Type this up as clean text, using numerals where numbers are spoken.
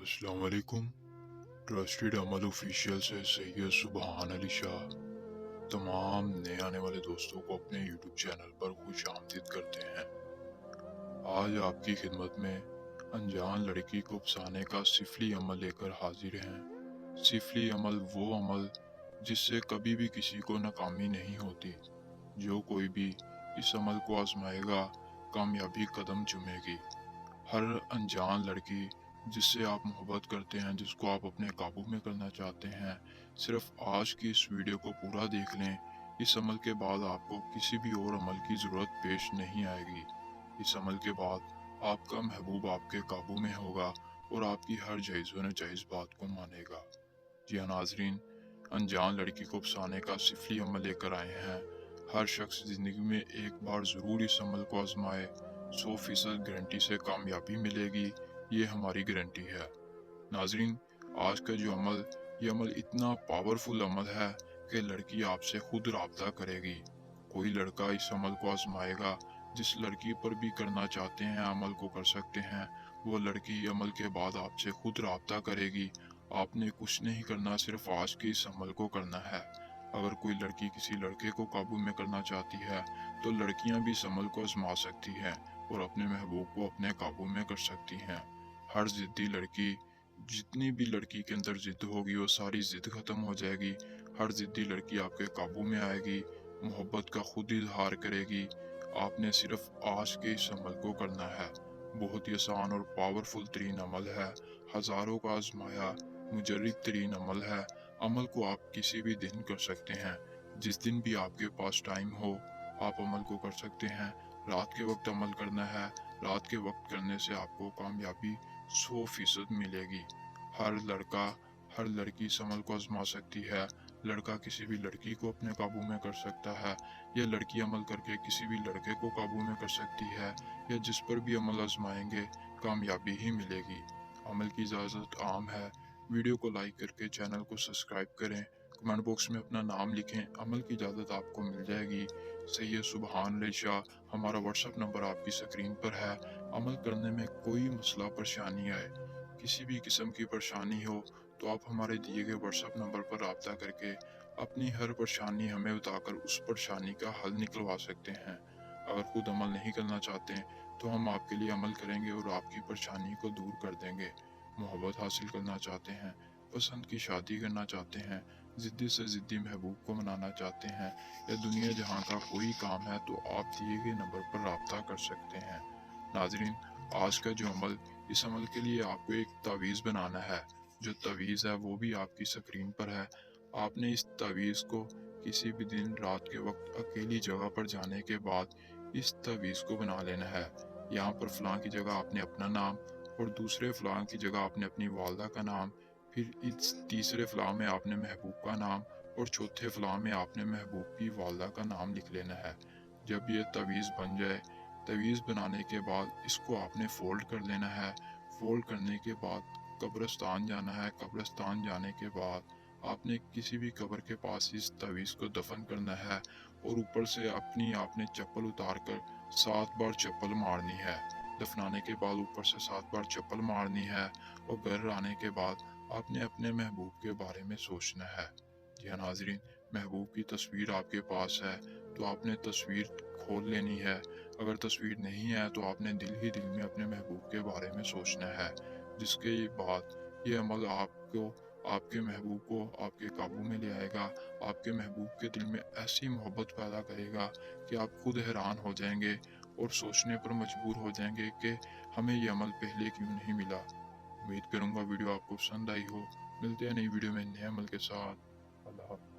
अस्सलाम वालेकुम। ट्रस्टेड अमल ऑफिशियल से सैयद सुबहान अली शाह तमाम नए आने वाले दोस्तों को अपने यूट्यूब चैनल पर खुश आमदीद करते हैं। आज आपकी खिदमत में अनजान लड़की को फंसाने का सिफली अमल लेकर हाजिर हैं। सिफली अमल वो अमल जिससे कभी भी किसी को नाकामी नहीं होती। जो कोई भी इस अमल को आजमाएगा कामयाबी कदम चूमेगी। हर अनजान लड़की जिससे आप मोहब्बत करते हैं, जिसको आप अपने काबू में करना चाहते हैं, सिर्फ आज की इस वीडियो को पूरा देख लें। इस अमल के बाद आपको किसी भी और अमल की ज़रूरत पेश नहीं आएगी। इस अमल के बाद आपका महबूब आपके काबू में होगा और आपकी हर जायज़ व नाजायज़ बात को मानेगा। जी हाँ नाजरीन, अनजान लड़की को फंसाने का सिफली अमल लेकर आए हैं। हर शख्स ज़िंदगी में एक बार ज़रूर इस अमल को आजमाए। 100% गारंटी से कामयाबी मिलेगी, ये हमारी गारंटी है। नाजरीन, आज का जो अमल, ये अमल इतना पावरफुल अमल है कि लड़की आपसे खुद राब्ता करेगी। कोई लड़का इस अमल को आजमाएगा, जिस लड़की पर भी करना चाहते हैं अमल को कर सकते हैं। वो लड़की अमल के बाद आपसे खुद राब्ता करेगी। आपने कुछ नहीं करना, सिर्फ आज के इस अमल को करना है। अगर कोई लड़की किसी लड़के को काबू में करना चाहती है तो लड़कियां भी इस अमल को आजमा सकती हैं और अपने महबूब को अपने काबू में कर सकती हैं। हर जिद्दी लड़की, जितनी भी लड़की के अंदर जिद होगी वो सारी जिद खत्म हो जाएगी। हर जिद्दी लड़की आपके काबू में आएगी, मोहब्बत का खुद इजहार करेगी। आपने सिर्फ आज के इस अमल को करना है। बहुत ही आसान और पावरफुल तरीन अमल है। हजारों का आजमाया मुजर्रिब तरीन अमल है। अमल को आप किसी भी दिन कर सकते हैं। जिस दिन भी आपके पास टाइम हो आप अमल को कर सकते हैं। रात के वक्त अमल करना है। रात के वक्त करने से आपको कामयाबी 100% मिलेगी। हर लड़का, हर लड़की इस अमल को आजमा सकती है। लड़का किसी भी लड़की को अपने काबू में कर सकता है, या लड़की अमल करके किसी भी लड़के को काबू में कर सकती है। या जिस पर भी अमल आजमाएंगे कामयाबी ही मिलेगी। अमल की इजाज़त आम है। वीडियो को लाइक करके चैनल को सब्सक्राइब करें। कमेंट बॉक्स में अपना नाम लिखें, अमल की इजाज़त आपको मिल जाएगी। सैयद सुबहान अली शाह हमारा व्हाट्सएप नंबर आपकी स्क्रीन पर है। अमल करने में कोई मसला परेशानी आए, किसी भी किस्म की परेशानी हो तो आप हमारे दिए गए व्हाट्सएप नंबर पर रब्ता करके अपनी हर परेशानी हमें बताकर उस परेशानी का हल निकलवा सकते हैं। अगर खुद अमल नहीं करना चाहते तो हम आपके लिए अमल करेंगे और आपकी परेशानी को दूर कर देंगे। मोहब्बत हासिल करना चाहते हैं, पसंद की शादी करना चाहते हैं, ज़िद्दी से ज़िद्दी महबूब को मनाना चाहते हैं, या दुनिया जहां का कोई काम है तो आप दिए गए नंबर पर रब्ता कर सकते हैं। नाजरीन, आज का जो अमल, इस अमल के लिए आपको एक तावीज़ बनाना है। जो तावीज़ है वो भी आपकी स्क्रीन पर है। आपने इस तावीज़ को किसी भी दिन रात के वक्त अकेली जगह पर जाने के बाद इस तावीज़ को बना लेना है। यहाँ पर फलां की जगह आपने अपना नाम, और दूसरे फलां की जगह आपने अपनी वालदा का नाम, फिर इस तीसरे फलां में आपने महबूब का नाम, और चौथे फलां में आपने महबूब की वालदा का नाम लिख लेना है। जब ये तावीज़ बन जाए, तावीज़ बनाने के बाद इसको आपने फोल्ड कर लेना है। फोल्ड करने के बाद कब्रिस्तान जाना है। कब्रिस्तान जाने के बाद आपने किसी भी कब्र के पास इस तावीज़ को दफन करना है, और ऊपर से अपनी आपने चप्पल उतार कर 7 बार चप्पल मारनी है। दफनाने के बाद ऊपर से 7 बार चप्पल मारनी है, और घर आने के बाद आपने अपने महबूब के बारे में सोचना है। जी हाँ नाजरीन, महबूब की तस्वीर आपके पास है तो आपने तस्वीर खोल लेनी है। अगर तस्वीर नहीं है तो आपने दिल ही दिल में अपने महबूब के बारे में सोचना है। जिसके बाद ये अमल आपको, आपके महबूब को आपके काबू में ले आएगा। आपके महबूब के दिल में ऐसी मोहब्बत पैदा करेगा कि आप खुद हैरान हो जाएंगे और सोचने पर मजबूर हो जाएंगे कि हमें ये अमल पहले क्यों नहीं मिला। उम्मीद करूंगा वीडियो आपको पसंद आई हो। मिलते हैं नई वीडियो में नए अमल के साथ। अल्लाह हाफ़िज़।